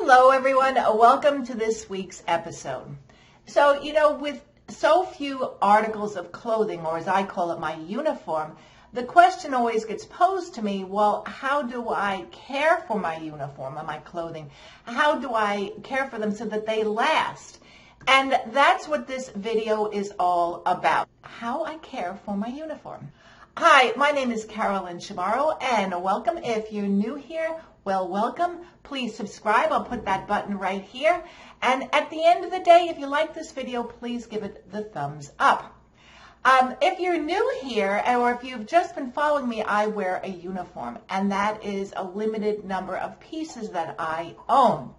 Hello everyone, welcome to this week's episode. So, with so few articles of clothing, or as I call it, my uniform, the question always gets posed to me, well, how do I care for my uniform and my clothing? How do I care for them so that they last? And that's what this video is all about, how I care for my uniform. Hi, my name is Carolyn Chebaro, and welcome. If you're new here, well, welcome. Please subscribe. I'll put that button right here. And at the end of the day, if you like this video, please give it the thumbs up. If you're new here, or if you've just been following me, I wear a uniform, and that is a limited number of pieces that I own.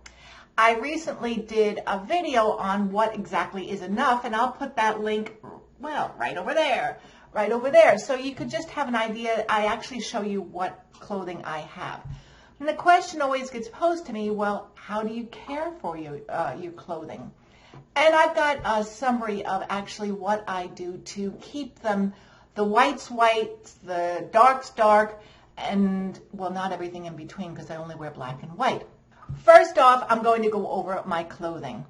I recently did a video on what exactly is enough, and I'll put that link, well, right over there. Right over there. So you could just have an idea. I actually show you what clothing I have. And the question always gets posed to me, well, how do you care for your clothing? And I've got a summary of actually what I do to keep them, the whites white, the darks dark, and, well, not everything in between because I only wear black and white. First off, I'm going to go over my clothing.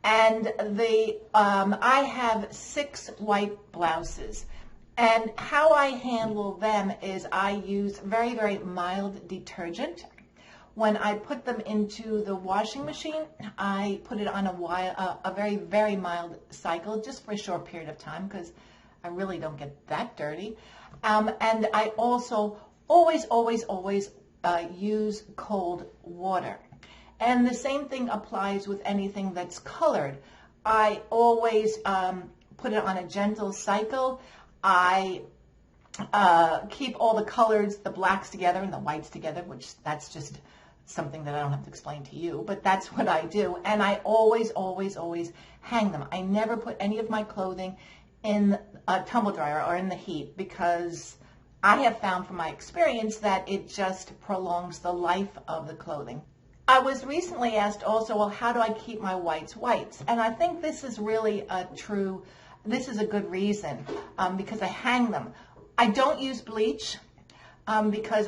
And I have 6 white blouses. And how I handle them is I use very, very mild detergent. When I put them into the washing machine, I put it on a very, very mild cycle just for a short period of time because I really don't get that dirty. And I also always use cold water. And the same thing applies with anything that's colored. I always put it on a gentle cycle. I keep all the colors, the blacks together and the whites together, which that's just something that I don't have to explain to you, but that's what I do. And I always hang them. I never put any of my clothing in a tumble dryer or in the heat because I have found from my experience that it just prolongs the life of the clothing. I was recently asked also, well, how do I keep my whites whites? And I think this is really this is a good reason because I hang them. I don't use bleach because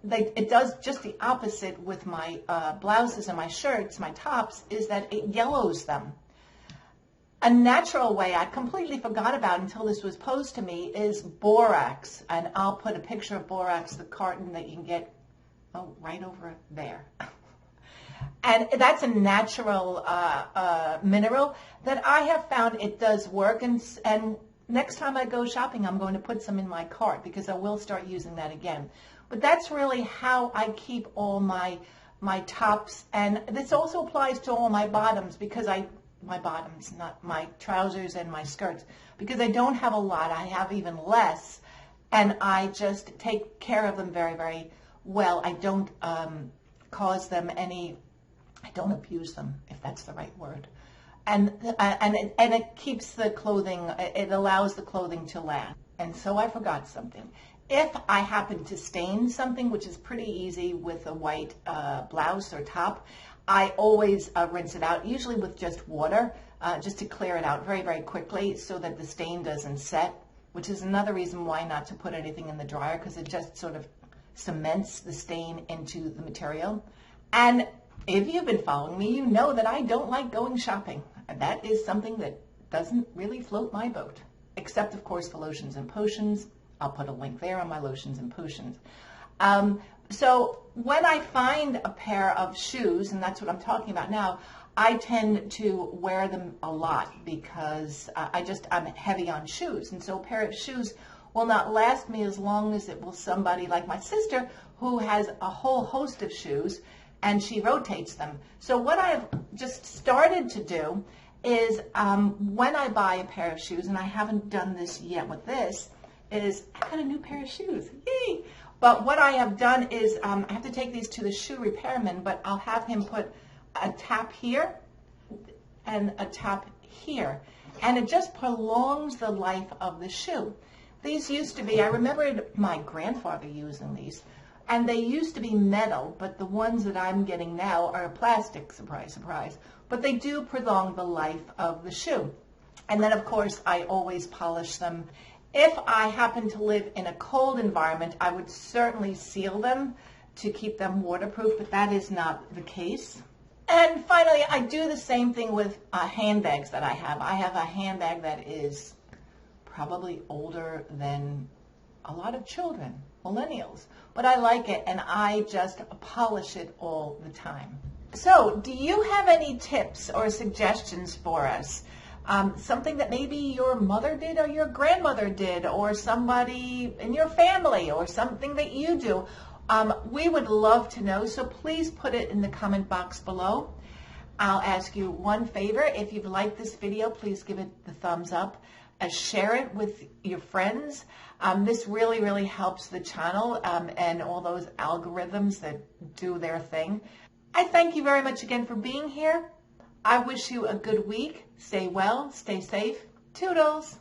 it does just the opposite with my blouses and my shirts, my tops, is that it yellows them. A natural way I completely forgot about until this was posed to me is borax. And I'll put a picture of borax, the carton that you can get right over there. And that's a natural mineral that I have found it does work. And next time I go shopping, I'm going to put some in my cart because I will start using that again. But that's really how I keep all my tops. And this also applies to all my bottoms because my bottoms, not my trousers and my skirts, because I don't have a lot. I have even less. And I just take care of them very, very well. I don't cause them any... I don't abuse them, if that's the right word. And it keeps the clothing, it allows the clothing to last. And so I forgot something. If I happen to stain something, which is pretty easy with a white blouse or top, I always rinse it out, usually with just water, just to clear it out very, very quickly so that the stain doesn't set, which is another reason why not to put anything in the dryer, because it just sort of cements the stain into the material. And if you've been following me, you know that I don't like going shopping. That is something that doesn't really float my boat, except, of course, the lotions and potions. I'll put a link there on my lotions and potions. So when I find a pair of shoes, and that's what I'm talking about now, I tend to wear them a lot because I'm heavy on shoes. And so a pair of shoes will not last me as long as it will somebody like my sister who has a whole host of shoes, and she rotates them. So what I've just started to do is when I buy a pair of shoes, and I haven't done this yet with this, is I got a new pair of shoes. Yay! But what I have done is I have to take these to the shoe repairman, but I'll have him put a tap here and a tap here. And it just prolongs the life of the shoe. These used to be, I remember my grandfather using these. And they used to be metal, but the ones that I'm getting now are plastic, surprise, surprise. But they do prolong the life of the shoe. And then, of course, I always polish them. If I happen to live in a cold environment, I would certainly seal them to keep them waterproof, but that is not the case. And finally, I do the same thing with handbags that I have. I have a handbag that is probably older than a lot of children, millennials, but I like it and I just polish it all the time. So, do you have any tips or suggestions for us? Something that maybe your mother did or your grandmother did or somebody in your family or something that you do. We would love to know, so please put it in the comment box below. I'll ask you one favor. If you've liked this video, please give it the thumbs up. Share it with your friends. This really, really helps the channel and all those algorithms that do their thing. I thank you very much again for being here. I wish you a good week. Stay well, stay safe. Toodles.